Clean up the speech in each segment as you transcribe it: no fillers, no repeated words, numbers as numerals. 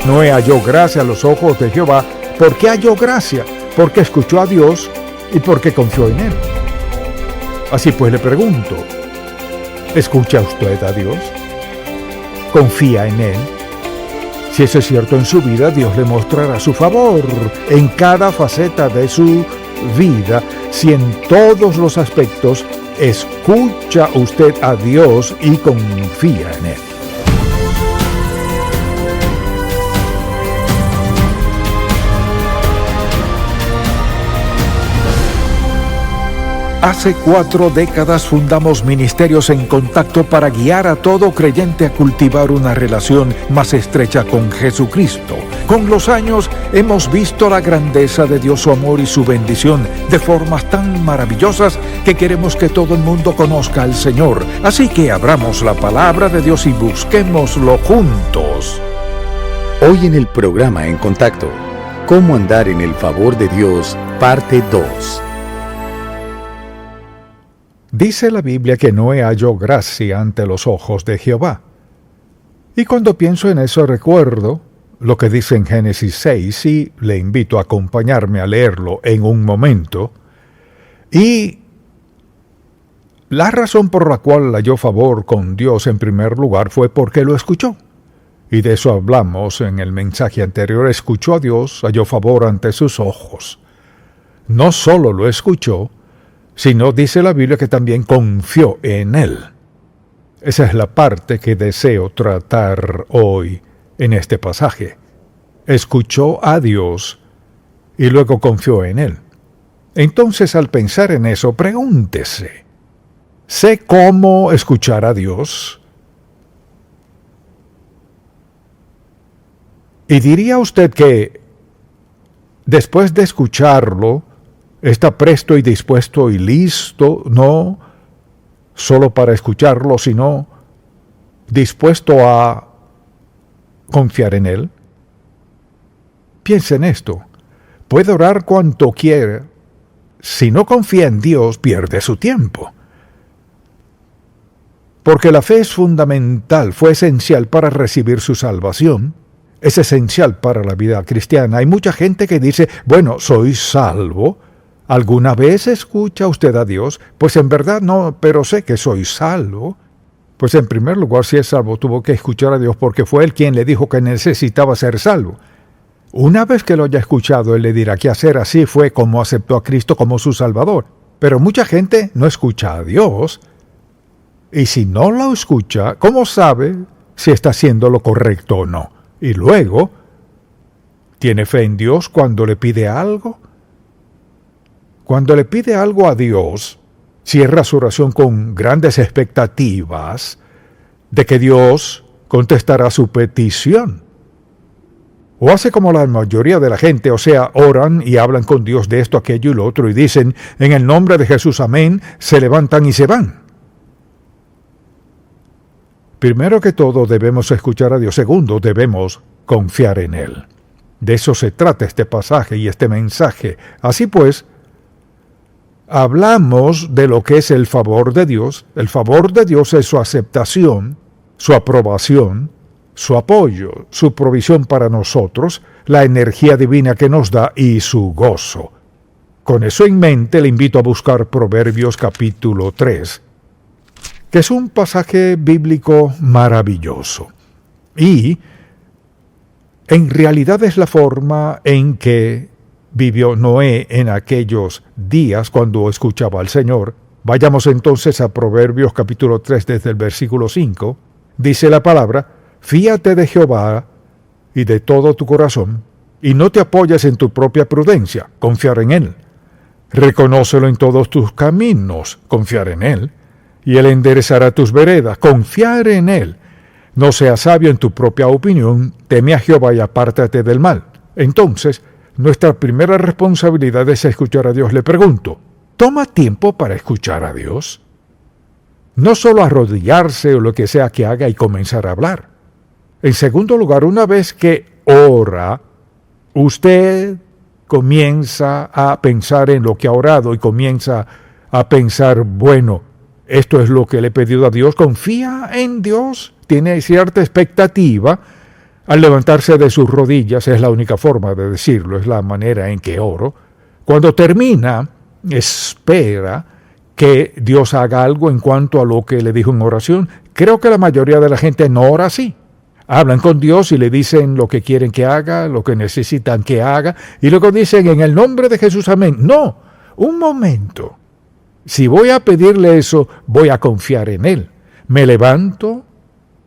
Noé halló gracia a los ojos de Jehová. ¿Por qué halló gracia? Porque escuchó a Dios y porque confió en Él. Así pues le pregunto, ¿escucha usted a Dios? ¿Confía en Él? Si eso es cierto en su vida, Dios le mostrará su favor en cada faceta de su vida, si en todos los aspectos escucha usted a Dios y confía en Él. Hace 4 décadas fundamos Ministerios en Contacto para guiar a todo creyente a cultivar una relación más estrecha con Jesucristo. Con los años hemos visto la grandeza de Dios, su amor y su bendición de formas tan maravillosas que queremos que todo el mundo conozca al Señor. Así que abramos la palabra de Dios y busquémoslo juntos. Hoy en el programa En Contacto, ¿Cómo andar en el favor de Dios? Parte 2. Dice la Biblia que Noé halló gracia ante los ojos de Jehová. Y cuando pienso en eso recuerdo lo que dice en Génesis 6, y le invito a acompañarme a leerlo en un momento. Y la razón por la cual halló favor con Dios en primer lugar fue porque lo escuchó. Y de eso hablamos en el mensaje anterior. Escuchó a Dios, halló favor ante sus ojos. No solo lo escuchó, sino dice la Biblia que también confió en Él. Esa es la parte que deseo tratar hoy en este pasaje. Escuchó a Dios y luego confió en Él. Entonces, al pensar en eso, pregúntese, ¿sé cómo escuchar a Dios? Y diría usted que después de escucharlo, está presto y dispuesto y listo, no solo para escucharlo, sino dispuesto a confiar en Él. Piense en esto. Puede orar cuanto quiera. Si no confía en Dios, pierde su tiempo. Porque la fe es fundamental, fue esencial para recibir su salvación. Es esencial para la vida cristiana. Hay mucha gente que dice, bueno, soy salvo. ¿Alguna vez escucha usted a Dios? Pues en verdad no, pero sé que soy salvo. Pues en primer lugar, si es salvo, tuvo que escuchar a Dios porque fue Él quien le dijo que necesitaba ser salvo. Una vez que lo haya escuchado, Él le dirá qué hacer. Así fue como aceptó a Cristo como su Salvador. Pero mucha gente no escucha a Dios. Y si no lo escucha, ¿cómo sabe si está haciendo lo correcto o no? Y luego, ¿tiene fe en Dios cuando le pide algo? Cuando le pide algo a Dios, cierra su oración con grandes expectativas de que Dios contestará su petición. O hace como la mayoría de la gente, o sea, oran y hablan con Dios de esto, aquello y lo otro, y dicen, en el nombre de Jesús, amén, se levantan y se van. Primero que todo, debemos escuchar a Dios. Segundo, debemos confiar en Él. De eso se trata este pasaje y este mensaje. Así pues, hablamos de lo que es el favor de Dios. El favor de Dios es su aceptación, su aprobación, su apoyo, su provisión para nosotros, la energía divina que nos da y su gozo. Con eso en mente le invito a buscar Proverbios capítulo 3, que es un pasaje bíblico maravilloso. Y en realidad es la forma en que vivió Noé en aquellos días cuando escuchaba al Señor. Vayamos entonces a Proverbios capítulo 3 desde el versículo 5. Dice la palabra, fíate de Jehová y de todo tu corazón, y no te apoyes en tu propia prudencia, confiar en Él. Reconócelo en todos tus caminos, confiar en Él, y Él enderezará tus veredas, confiar en Él. No seas sabio en tu propia opinión, teme a Jehová y apártate del mal. Entonces, nuestra primera responsabilidad es escuchar a Dios. Le pregunto, ¿toma tiempo para escuchar a Dios? No solo arrodillarse o lo que sea que haga y comenzar a hablar. En segundo lugar, una vez que ora, usted comienza a pensar en lo que ha orado y comienza a pensar, bueno, esto es lo que le he pedido a Dios, confía en Dios, tiene cierta expectativa, Al levantarse de sus rodillas, es la única forma de decirlo, es la manera en que oro. Cuando termina, espera que Dios haga algo en cuanto a lo que le dijo en oración. Creo que la mayoría de la gente no ora así. Hablan con Dios y le dicen lo que quieren que haga, lo que necesitan que haga, y luego dicen en el nombre de Jesús, amén. No, un momento. Si voy a pedirle eso, voy a confiar en Él. Me levanto,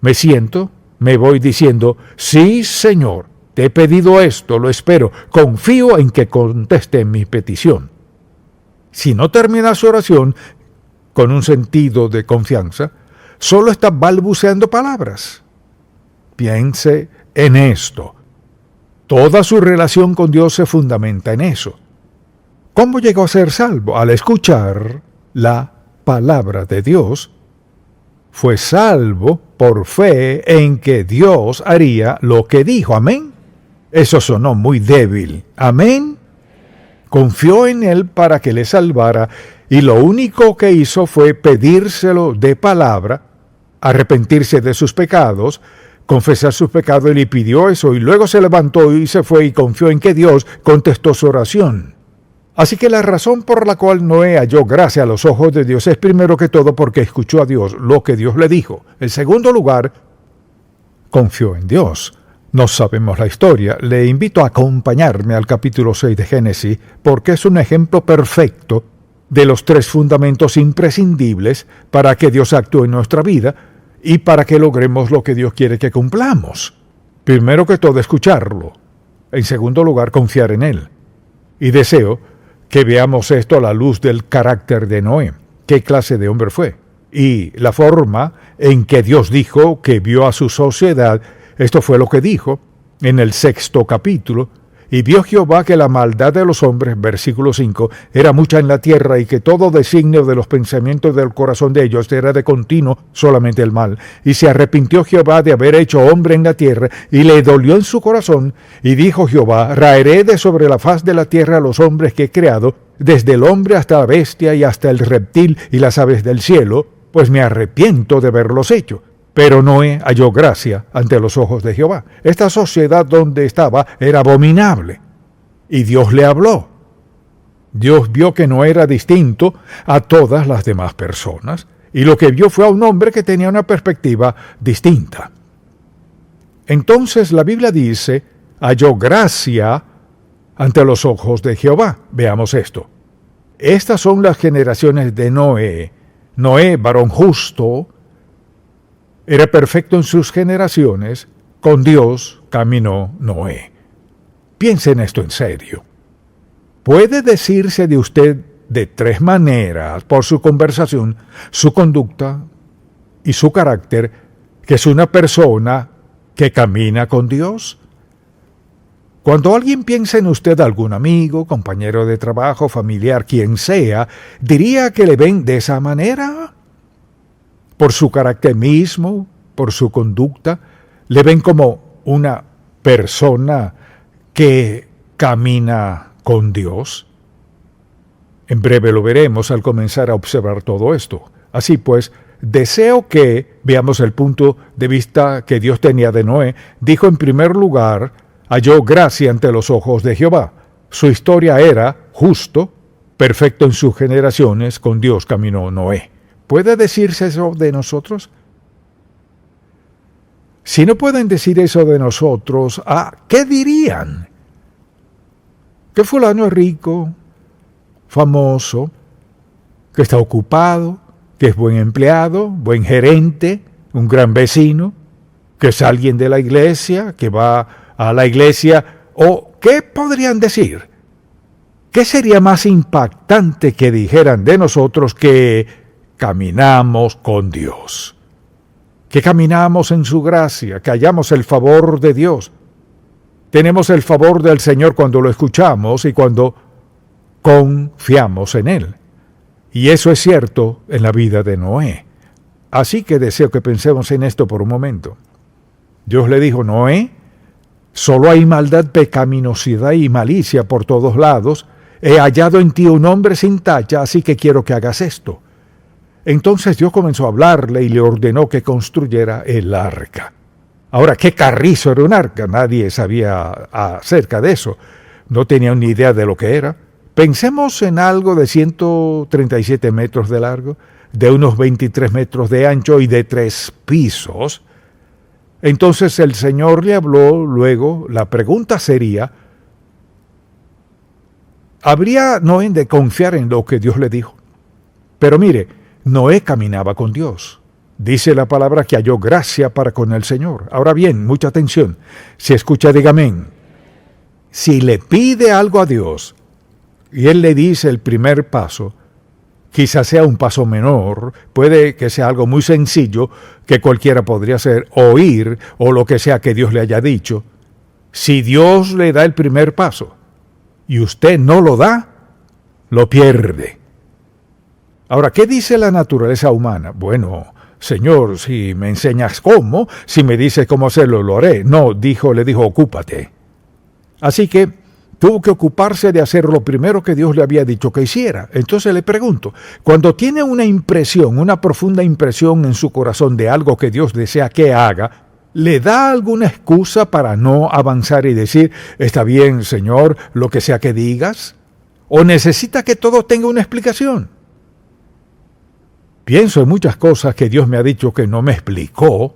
me siento, me voy diciendo, sí, Señor, te he pedido esto, lo espero, confío en que conteste mi petición. Si no termina su oración con un sentido de confianza, solo está balbuceando palabras. Piense en esto. Toda su relación con Dios se fundamenta en eso. ¿Cómo llegó a ser salvo? Al escuchar la palabra de Dios. Fue salvo por fe en que Dios haría lo que dijo. Amén. Eso sonó muy débil. Amén. Confió en Él para que le salvara y lo único que hizo fue pedírselo de palabra, arrepentirse de sus pecados, confesar sus pecados y le pidió eso y luego se levantó y se fue y confió en que Dios contestó su oración. Así que la razón por la cual Noé halló gracia a los ojos de Dios es primero que todo porque escuchó a Dios lo que Dios le dijo. En segundo lugar, confió en Dios. No sabemos la historia. Le invito a acompañarme al capítulo 6 de Génesis porque es un ejemplo perfecto de los tres fundamentos imprescindibles para que Dios actúe en nuestra vida y para que logremos lo que Dios quiere que cumplamos. Primero que todo, escucharlo. En segundo lugar, confiar en Él. Y deseo que veamos esto a la luz del carácter de Noé. ¿Qué clase de hombre fue? Y la forma en que Dios dijo que vio a su sociedad. Esto fue lo que dijo en el 6º capítulo. Y vio Jehová que la maldad de los hombres, versículo 5, era mucha en la tierra y que todo designio de los pensamientos del corazón de ellos era de continuo solamente el mal. Y se arrepintió Jehová de haber hecho hombre en la tierra y le dolió en su corazón. Y dijo Jehová, raeré de sobre la faz de la tierra a los hombres que he creado, desde el hombre hasta la bestia y hasta el reptil y las aves del cielo, pues me arrepiento de haberlos hecho. Pero Noé halló gracia ante los ojos de Jehová. Esta sociedad donde estaba era abominable. Y Dios le habló. Dios vio que no era distinto a todas las demás personas. Y lo que vio fue a un hombre que tenía una perspectiva distinta. Entonces la Biblia dice, halló gracia ante los ojos de Jehová. Veamos esto. Estas son las generaciones de Noé. Noé, varón justo, era perfecto en sus generaciones, con Dios caminó Noé. Piensen esto en serio. Puede decirse de usted de tres maneras, por su conversación, su conducta y su carácter, que es una persona que camina con Dios. Cuando alguien piensa en usted, algún amigo, compañero de trabajo, familiar, quien sea, diría que le ven de esa manera. Por su carácter mismo, por su conducta, le ven como una persona que camina con Dios. En breve lo veremos al comenzar a observar todo esto. Así pues, deseo que veamos el punto de vista que Dios tenía de Noé. Dijo en primer lugar, halló gracia ante los ojos de Jehová. Su historia era justo, perfecto en sus generaciones, con Dios caminó Noé. ¿Puede decirse eso de nosotros? Si no pueden decir eso de nosotros, ¿qué dirían? Que fulano es rico, famoso, que está ocupado, que es buen empleado, buen gerente, un gran vecino, que es alguien de la iglesia, que va a la iglesia, o ¿qué podrían decir? ¿Qué sería más impactante que dijeran de nosotros que caminamos con Dios? Que caminamos en su gracia, que hallamos el favor de Dios. Tenemos el favor del Señor cuando lo escuchamos y cuando confiamos en Él. Y eso es cierto en la vida de Noé. Así que deseo que pensemos en esto por un momento. Dios le dijo, Noé, solo hay maldad, pecaminosidad y malicia por todos lados. He hallado en ti un hombre sin tacha, así que quiero que hagas esto. Entonces Dios comenzó a hablarle y le ordenó que construyera el arca. Ahora, ¿qué carrizo era un arca? Nadie sabía acerca de eso. No tenían ni idea de lo que era. Pensemos en algo de 137 metros de largo, de unos 23 metros de ancho y de 3 pisos. Entonces el Señor le habló luego. La pregunta sería, ¿habría Noé de confiar en lo que Dios le dijo? Pero mire, Noé caminaba con Dios. Dice la palabra que halló gracia para con el Señor. Ahora bien, mucha atención. Si escucha, diga amén. Si le pide algo a Dios y Él le dice el primer paso, quizás sea un paso menor, puede que sea algo muy sencillo que cualquiera podría hacer, oír o lo que sea que Dios le haya dicho. Si Dios le da el primer paso y usted no lo da, lo pierde. Ahora, ¿qué dice la naturaleza humana? Bueno, Señor, si me enseñas cómo, si me dices cómo hacerlo, lo haré. No, le dijo, ocúpate. Así que tuvo que ocuparse de hacer lo primero que Dios le había dicho que hiciera. Entonces le pregunto, cuando tiene una impresión, una profunda impresión en su corazón de algo que Dios desea que haga, ¿le da alguna excusa para no avanzar y decir, está bien, Señor, lo que sea que digas? ¿O necesita que todo tenga una explicación? Pienso en muchas cosas que Dios me ha dicho que no me explicó.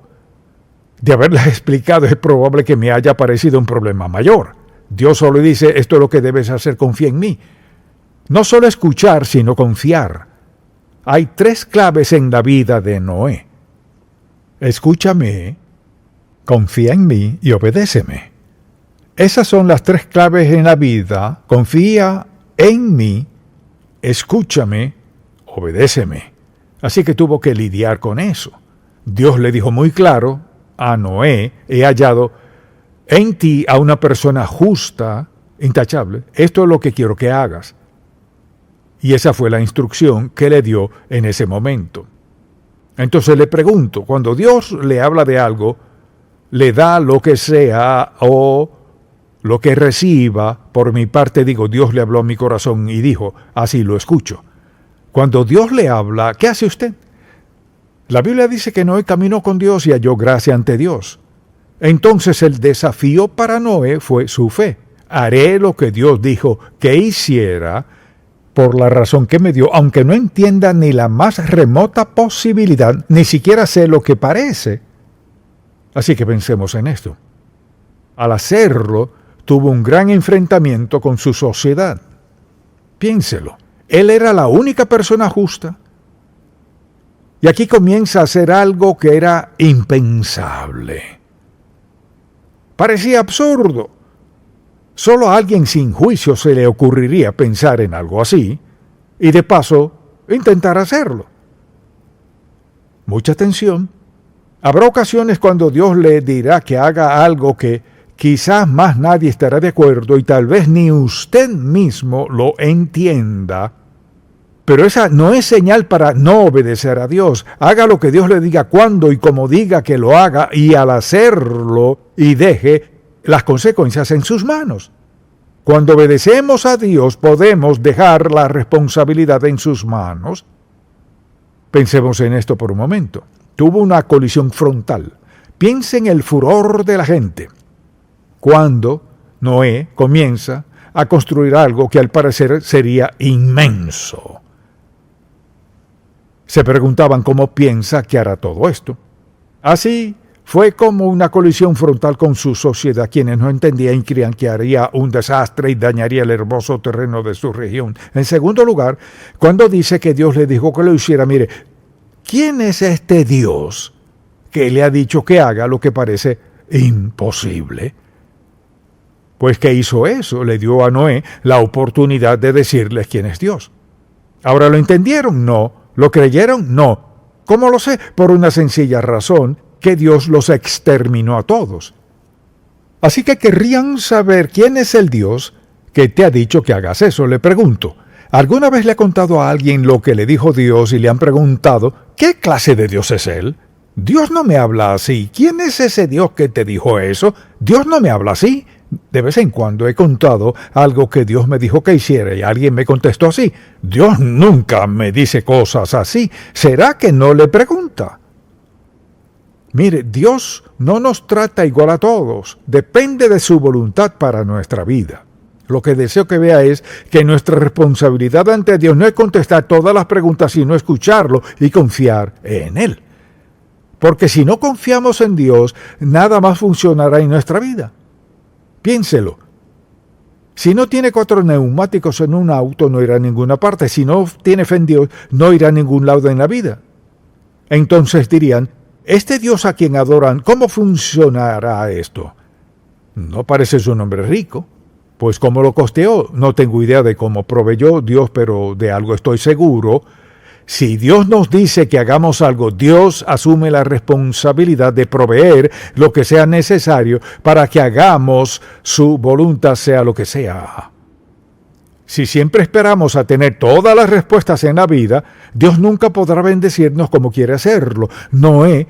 De haberlas explicado es probable que me haya parecido un problema mayor. Dios solo dice, esto es lo que debes hacer, confía en mí. No solo escuchar, sino confiar. Hay 3 claves en la vida de Noé. Escúchame, confía en mí y obedéceme. Esas son las 3 claves en la vida. Confía en mí, escúchame, obedéceme. Así que tuvo que lidiar con eso. Dios le dijo muy claro a Noé, he hallado en ti a una persona justa, intachable. Esto es lo que quiero que hagas. Y esa fue la instrucción que le dio en ese momento. Entonces le pregunto, cuando Dios le habla de algo, le da lo que sea o lo que reciba, por mi parte digo, Dios le habló a mi corazón y dijo, así lo escucho. Cuando Dios le habla, ¿qué hace usted? La Biblia dice que Noé caminó con Dios y halló gracia ante Dios. Entonces el desafío para Noé fue su fe. Haré lo que Dios dijo que hiciera por la razón que me dio, aunque no entienda ni la más remota posibilidad, ni siquiera sé lo que parece. Así que pensemos en esto. Al hacerlo, tuvo un gran enfrentamiento con su sociedad. Piénselo. Él era la única persona justa. Y aquí comienza a hacer algo que era impensable. Parecía absurdo. Solo a alguien sin juicio se le ocurriría pensar en algo así y de paso intentar hacerlo. Mucha atención. Habrá ocasiones cuando Dios le dirá que haga algo que quizás más nadie estará de acuerdo y tal vez ni usted mismo lo entienda. Pero esa no es señal para no obedecer a Dios. Haga lo que Dios le diga cuando y como diga que lo haga y al hacerlo y deje las consecuencias en sus manos. Cuando obedecemos a Dios podemos dejar la responsabilidad en sus manos. Pensemos en esto por un momento. Tuvo una colisión frontal. Piense en el furor de la gente cuando Noé comienza a construir algo que al parecer sería inmenso. Se preguntaban cómo piensa que hará todo esto. Así fue como una colisión frontal con su sociedad, quienes no entendían y creían que haría un desastre y dañaría el hermoso terreno de su región. En segundo lugar, cuando dice que Dios le dijo que lo hiciera, mire, ¿quién es este Dios que le ha dicho que haga lo que parece imposible? Pues que hizo eso, le dio a Noé la oportunidad de decirles quién es Dios. ¿Ahora lo entendieron? No. ¿Lo creyeron? No. ¿Cómo lo sé? Por una sencilla razón, que Dios los exterminó a todos. Así que querrían saber quién es el Dios que te ha dicho que hagas eso. Le pregunto, ¿alguna vez le ha contado a alguien lo que le dijo Dios y le han preguntado, ¿qué clase de Dios es Él? Dios no me habla así. ¿Quién es ese Dios que te dijo eso? Dios no me habla así. De vez en cuando he contado algo que Dios me dijo que hiciera y alguien me contestó así. Dios nunca me dice cosas así. ¿Será que no le pregunta? Mire, Dios no nos trata igual a todos. Depende de su voluntad para nuestra vida. Lo que deseo que vea es que nuestra responsabilidad ante Dios no es contestar todas las preguntas, sino escucharlo y confiar en Él. Porque si no confiamos en Dios, nada más funcionará en nuestra vida. Piénselo. Si no tiene 4 neumáticos en un auto, no irá a ninguna parte. Si no tiene fe en Dios, no irá a ningún lado en la vida. Entonces dirían, este Dios a quien adoran, ¿cómo funcionará esto? No parece un hombre rico. Pues ¿cómo lo costeó? No tengo idea de cómo proveyó Dios, pero de algo estoy seguro. Si Dios nos dice que hagamos algo, Dios asume la responsabilidad de proveer lo que sea necesario para que hagamos su voluntad, sea lo que sea. Si siempre esperamos a tener todas las respuestas en la vida, Dios nunca podrá bendecirnos como quiere hacerlo. Noé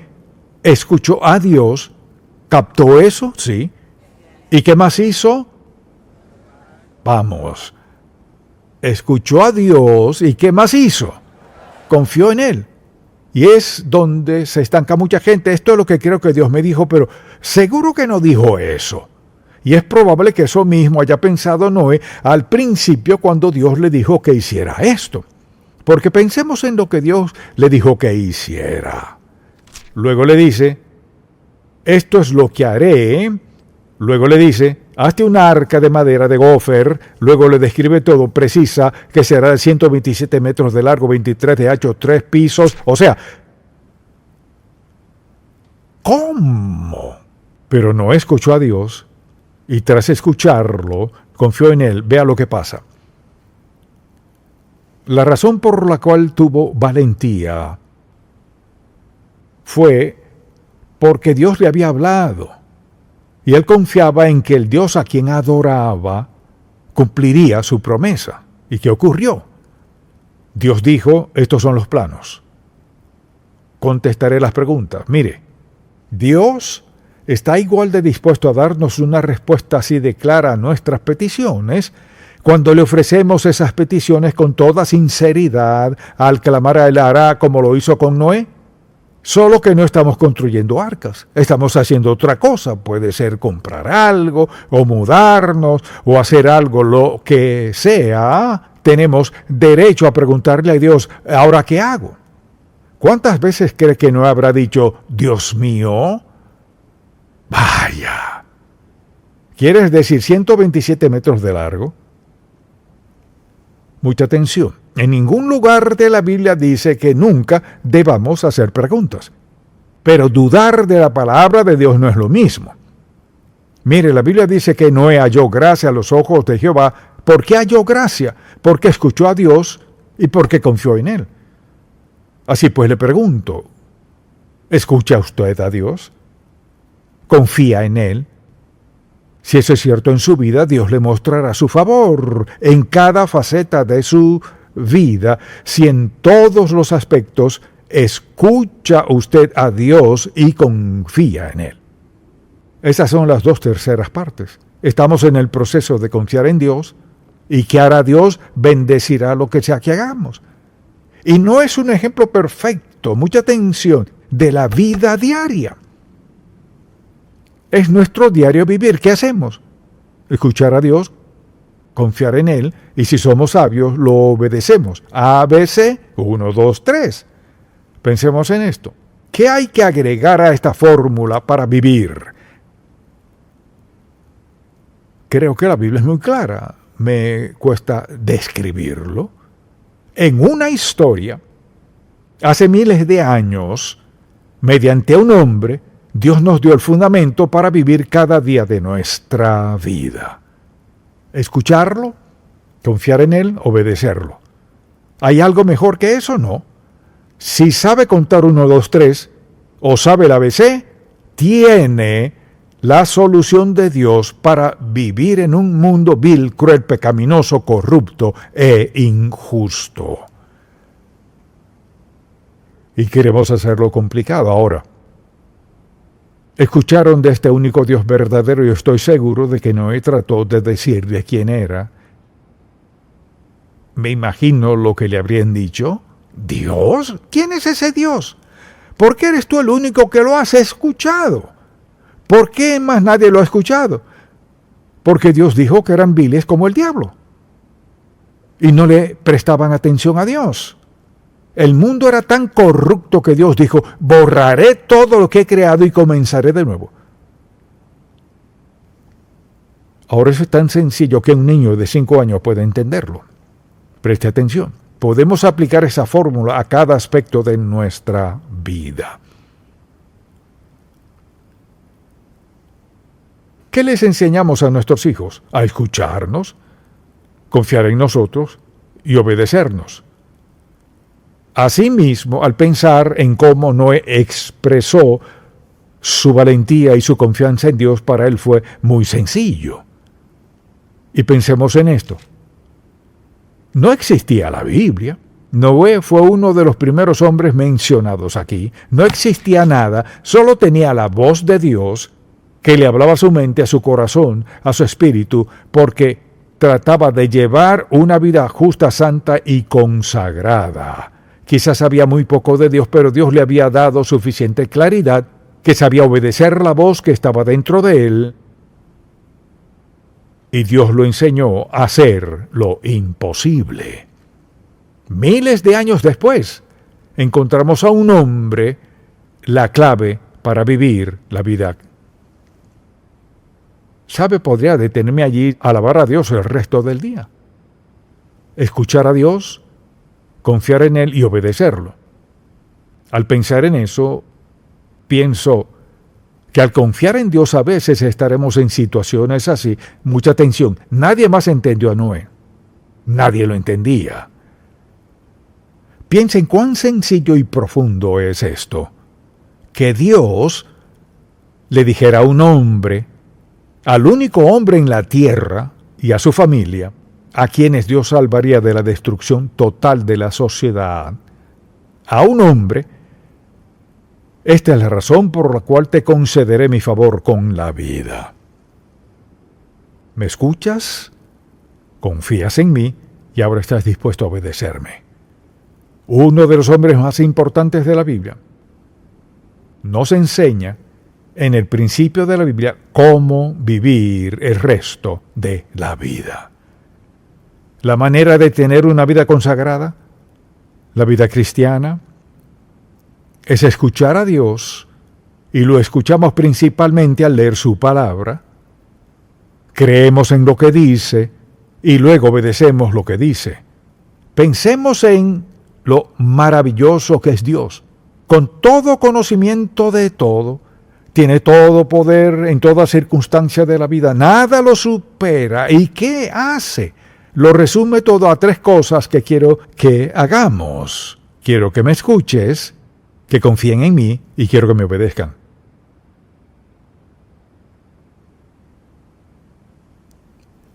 escuchó a Dios, captó eso, sí. ¿Y qué más hizo? Vamos. Escuchó a Dios, ¿y qué más hizo? Confió en Él. Y es donde se estanca mucha gente. Esto es lo que creo que Dios me dijo, pero seguro que no dijo eso. Y es probable que eso mismo haya pensado Noé al principio cuando Dios le dijo que hiciera esto. Porque pensemos en lo que Dios le dijo que hiciera. Luego le dice, esto es lo que haré. Luego le dice, hazte una arca de madera de gofer. Luego le describe todo, precisa que será de 127 metros de largo, 23 de ancho, 3 pisos. O sea, ¿cómo? Pero no escuchó a Dios y tras escucharlo, confió en Él. Vea lo que pasa. La razón por la cual tuvo valentía fue porque Dios le había hablado. Y él confiaba en que el Dios a quien adoraba cumpliría su promesa. ¿Y qué ocurrió? Dios dijo, estos son los planos. Contestaré las preguntas. Mire, Dios está igual de dispuesto a darnos una respuesta así de clara a nuestras peticiones cuando le ofrecemos esas peticiones con toda sinceridad al clamar a Él hará como lo hizo con Noé. Solo que no estamos construyendo arcas, estamos haciendo otra cosa. Puede ser comprar algo, o mudarnos, o hacer algo, lo que sea. Tenemos derecho a preguntarle a Dios, ¿ahora qué hago? ¿Cuántas veces cree que no habrá dicho, Dios mío? Vaya. ¿Quieres decir 127 metros de largo? Mucha atención. En ningún lugar de la Biblia dice que nunca debamos hacer preguntas. Pero dudar de la palabra de Dios no es lo mismo. Mire, la Biblia dice que Noé halló gracia a los ojos de Jehová. ¿Por qué halló gracia? Porque escuchó a Dios y porque confió en Él. Así pues le pregunto, ¿escucha usted a Dios? ¿Confía en Él? Si eso es cierto en su vida, Dios le mostrará su favor en cada faceta de su vida, si en todos los aspectos escucha usted a Dios y confía en Él. Esas son las 2/3 partes. Estamos en el proceso de confiar en Dios y que hará Dios, bendecirá lo que sea que hagamos. Y no es un ejemplo perfecto, mucha atención, de la vida diaria. Es nuestro diario vivir. ¿Qué hacemos? Escuchar a Dios, confiar en Él, y si somos sabios, lo obedecemos. ABC, 1, 2, 3. Pensemos en esto. ¿Qué hay que agregar a esta fórmula para vivir? Creo que la Biblia es muy clara. Me cuesta describirlo. En una historia, hace miles de años, mediante un hombre, Dios nos dio el fundamento para vivir cada día de nuestra vida. Escucharlo, confiar en Él, obedecerlo. ¿Hay algo mejor que eso? No. Si sabe contar 1, 2, 3, o sabe el ABC, tiene la solución de Dios para vivir en un mundo vil, cruel, pecaminoso, corrupto e injusto. Y queremos hacerlo complicado ahora. Escucharon de este único Dios verdadero y estoy seguro de que Noé trató de decirle quién era. Me imagino lo que le habrían dicho. ¿Dios? ¿Quién es ese Dios? ¿Por qué eres tú el único que lo has escuchado? ¿Por qué más nadie lo ha escuchado? Porque Dios dijo que eran viles como el diablo. Y no le prestaban atención a Dios. El mundo era tan corrupto que Dios dijo, borraré todo lo que he creado y comenzaré de nuevo. Ahora eso es tan sencillo que un niño de 5 años puede entenderlo. Preste atención. Podemos aplicar esa fórmula a cada aspecto de nuestra vida. ¿Qué les enseñamos a nuestros hijos? A escucharnos, confiar en nosotros y obedecernos. Asimismo, al pensar en cómo Noé expresó su valentía y su confianza en Dios, para él fue muy sencillo. Y pensemos en esto. No existía la Biblia. Noé fue uno de los primeros hombres mencionados aquí. No existía nada, solo tenía la voz de Dios que le hablaba a su mente, a su corazón, a su espíritu, porque trataba de llevar una vida justa, santa y consagrada. Quizás sabía muy poco de Dios, pero Dios le había dado suficiente claridad que sabía obedecer la voz que estaba dentro de él. Y Dios lo enseñó a hacer lo imposible. Miles de años después, encontramos a un hombre la clave para vivir la vida. ¿Sabe? Podría detenerme allí a alabar a Dios el resto del día. Escuchar a Dios, confiar en Él y obedecerlo. Al pensar en eso, pienso que al confiar en Dios a veces estaremos en situaciones así. Mucha atención, nadie más entendió a Noé. Nadie lo entendía. Piensen cuán sencillo y profundo es esto. Que Dios le dijera a un hombre, al único hombre en la tierra y a su familia, a quienes Dios salvaría de la destrucción total de la sociedad, a un hombre, esta es la razón por la cual te concederé mi favor con la vida. ¿Me escuchas? Confías en mí y ahora estás dispuesto a obedecerme. Uno de los hombres más importantes de la Biblia nos enseña en el principio de la Biblia cómo vivir el resto de la vida. La manera de tener una vida consagrada, la vida cristiana, es escuchar a Dios, y lo escuchamos principalmente al leer su palabra. Creemos en lo que dice y luego obedecemos lo que dice. Pensemos en lo maravilloso que es Dios, con todo conocimiento de todo. Tiene todo poder en toda circunstancia de la vida. Nada lo supera. ¿Y qué hace? Lo resume todo a 3 cosas que quiero que hagamos. Quiero que me escuches, que confíen en mí y quiero que me obedezcan.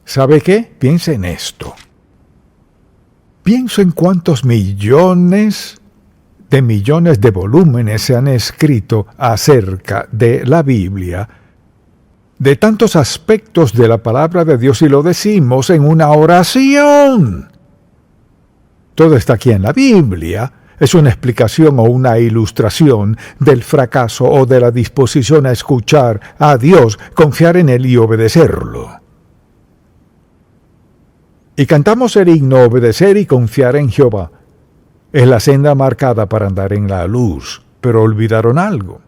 ¿Sabe qué? Piensa en esto. Pienso en cuántos millones de volúmenes se han escrito acerca de la Biblia, de tantos aspectos de la palabra de Dios, y lo decimos en una oración. Todo está aquí en la Biblia. Es una explicación o una ilustración del fracaso o de la disposición a escuchar a Dios, confiar en Él y obedecerlo. Y cantamos el himno Obedecer y confiar en Jehová. Es la senda marcada para andar en la luz, pero olvidaron algo.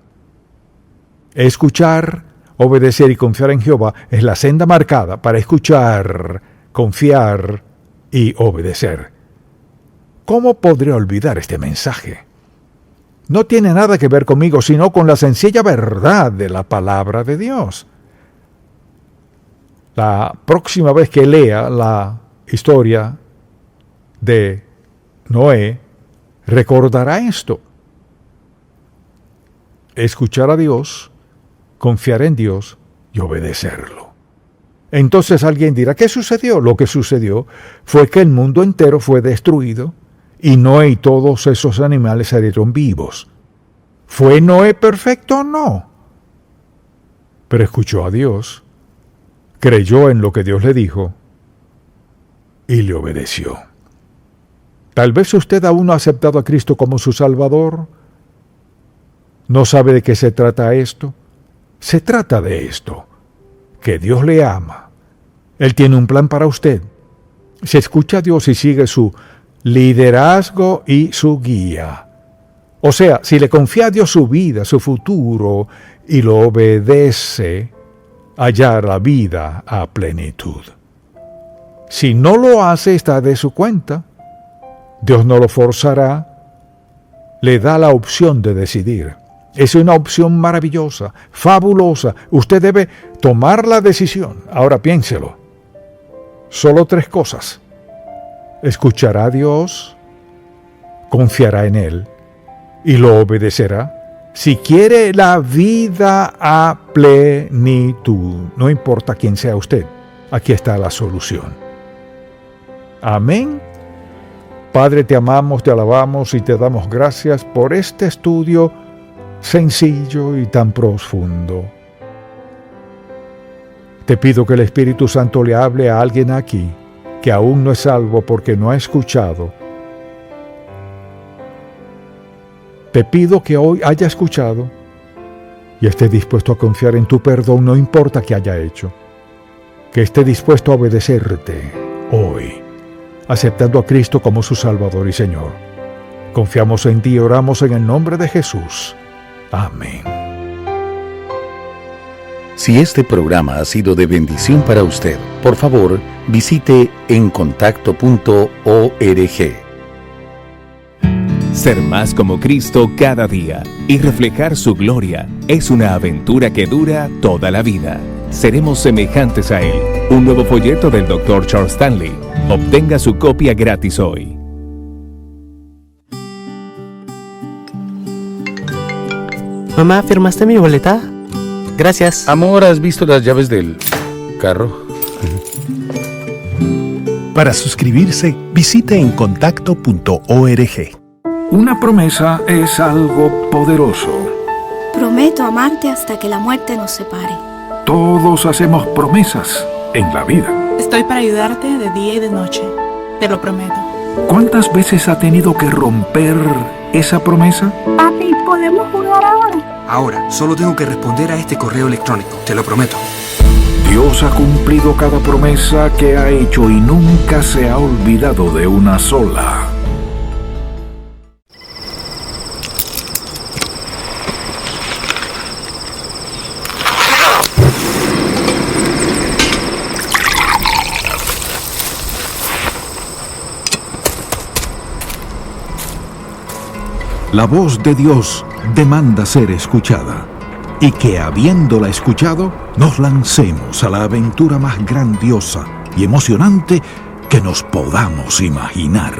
Escuchar, obedecer y confiar en Jehová es la senda marcada para escuchar, confiar y obedecer. ¿Cómo podría olvidar este mensaje? No tiene nada que ver conmigo, sino con la sencilla verdad de la palabra de Dios. La próxima vez que lea la historia de Noé, recordará esto. Escuchar a Dios, confiar en Dios y obedecerlo. Entonces alguien dirá, ¿qué sucedió? Lo que sucedió fue que el mundo entero fue destruido y Noé y todos esos animales salieron vivos. ¿Fue Noé perfecto? No. Pero escuchó a Dios, creyó en lo que Dios le dijo y le obedeció. Tal vez usted aún no ha aceptado a Cristo como su Salvador. ¿No sabe de qué se trata esto? Se trata de esto, que Dios le ama. Él tiene un plan para usted. Si escucha a Dios y sigue su liderazgo y su guía. O sea, si le confía a Dios su vida, su futuro, y lo obedece, hallar la vida a plenitud. Si no lo hace, está de su cuenta. Dios no lo forzará, le da la opción de decidir. Es una opción maravillosa, fabulosa. Usted debe tomar la decisión. Ahora piénselo. Solo 3 cosas. Escuchará a Dios, confiará en Él y lo obedecerá. Si quiere la vida a plenitud, no importa quién sea usted, aquí está la solución. Amén. Padre, te amamos, te alabamos y te damos gracias por este estudio sencillo y tan profundo. Te pido que el Espíritu Santo le hable a alguien aquí que aún no es salvo porque no ha escuchado. Te pido que hoy haya escuchado y esté dispuesto a confiar en tu perdón, no importa qué haya hecho. Que esté dispuesto a obedecerte hoy, aceptando a Cristo como su Salvador y Señor. Confiamos en ti y oramos en el nombre de Jesús. Amén. Si este programa ha sido de bendición para usted, por favor, visite encontacto.org. Ser más como Cristo cada día y reflejar su gloria es una aventura que dura toda la vida. Seremos semejantes a Él. Un nuevo folleto del Dr. Charles Stanley. Obtenga su copia gratis hoy. Mamá, ¿firmaste mi boleta? Gracias. Amor, ¿has visto las llaves del carro? Para suscribirse, visite encontacto.org. Una promesa es algo poderoso. Prometo amarte hasta que la muerte nos separe. Todos hacemos promesas en la vida. Estoy para ayudarte de día y de noche. Te lo prometo. ¿Cuántas veces ha tenido que romper esa promesa? Papi, ¿podemos jugar ahora? Ahora, solo tengo que responder a este correo electrónico. Te lo prometo. Dios ha cumplido cada promesa que ha hecho y nunca se ha olvidado de una sola. La voz de Dios demanda ser escuchada, y que habiéndola escuchado, nos lancemos a la aventura más grandiosa y emocionante que nos podamos imaginar.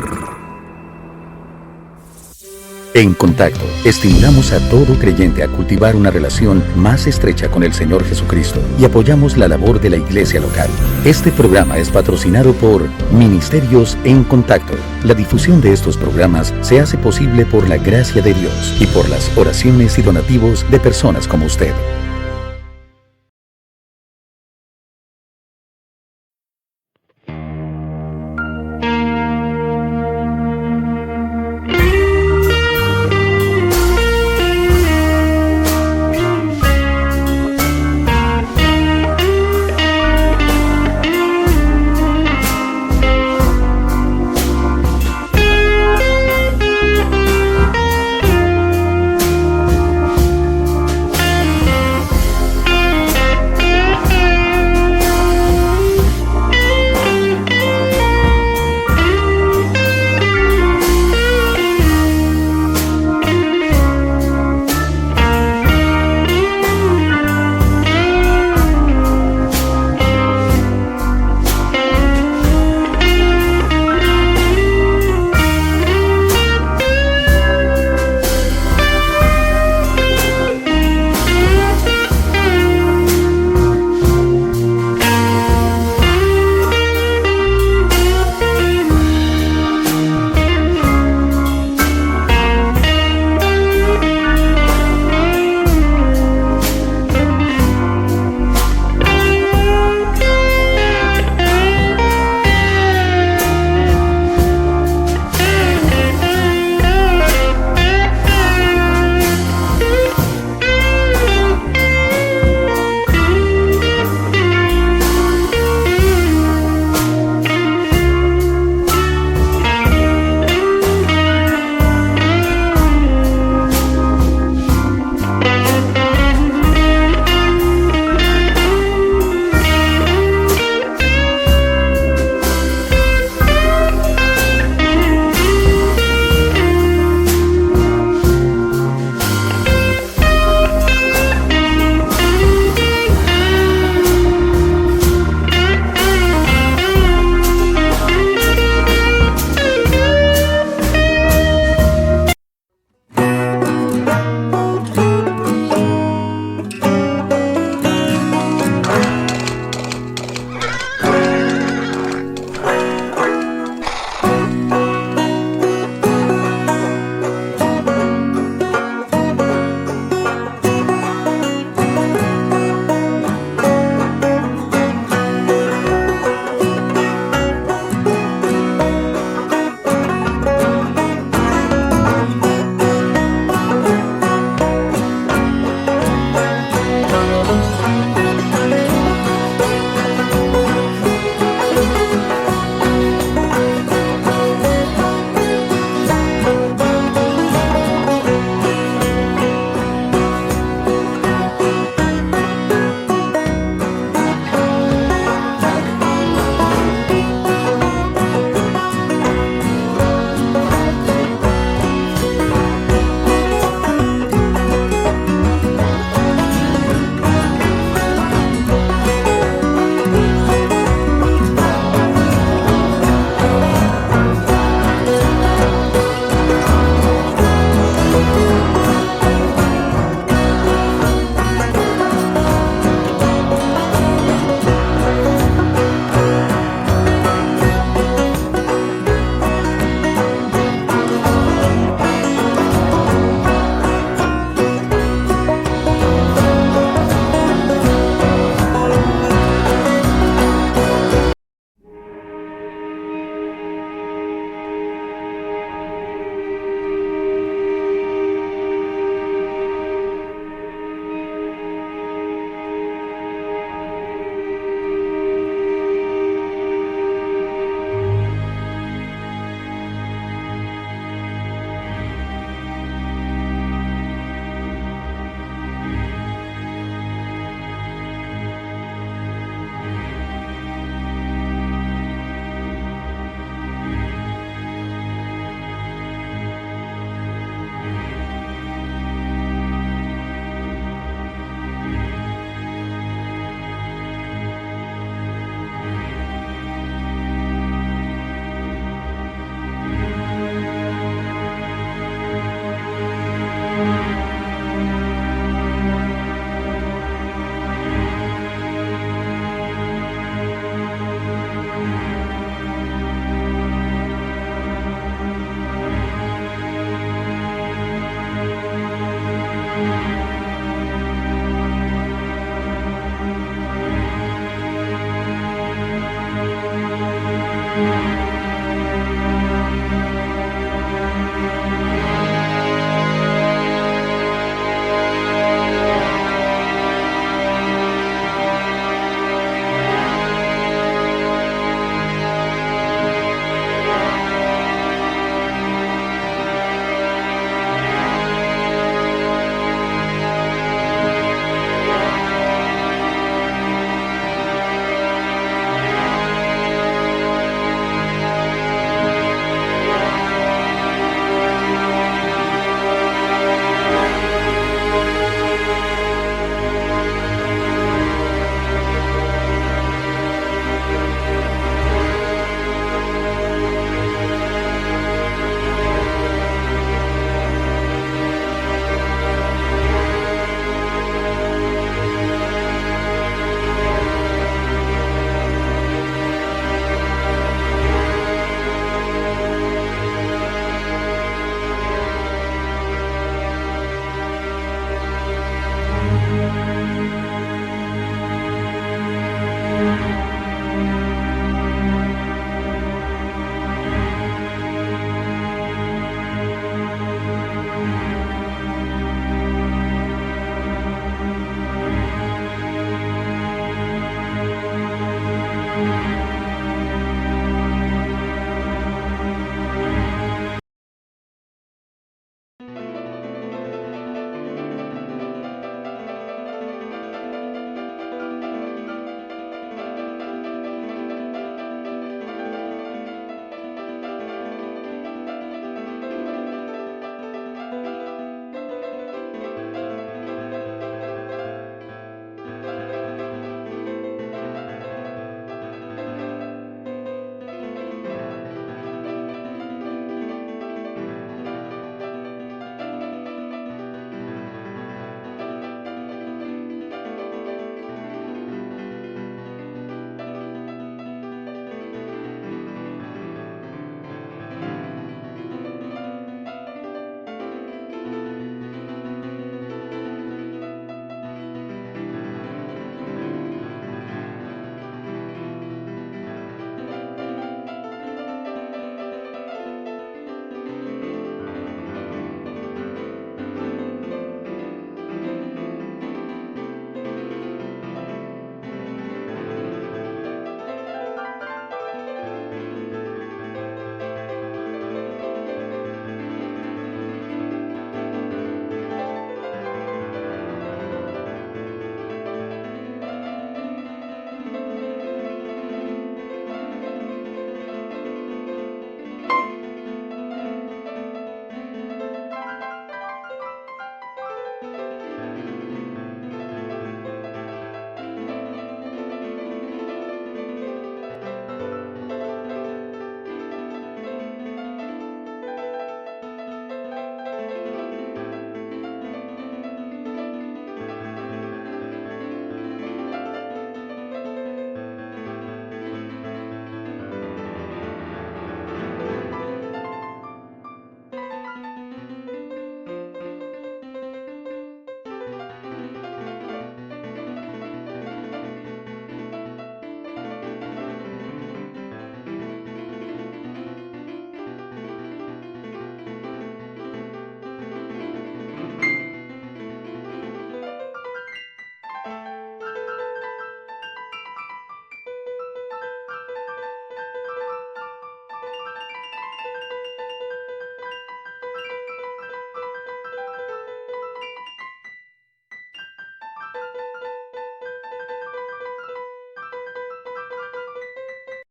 En Contacto, estimulamos a todo creyente a cultivar una relación más estrecha con el Señor Jesucristo y apoyamos la labor de la iglesia local. Este programa es patrocinado por Ministerios en Contacto. La difusión de estos programas se hace posible por la gracia de Dios y por las oraciones y donativos de personas como usted.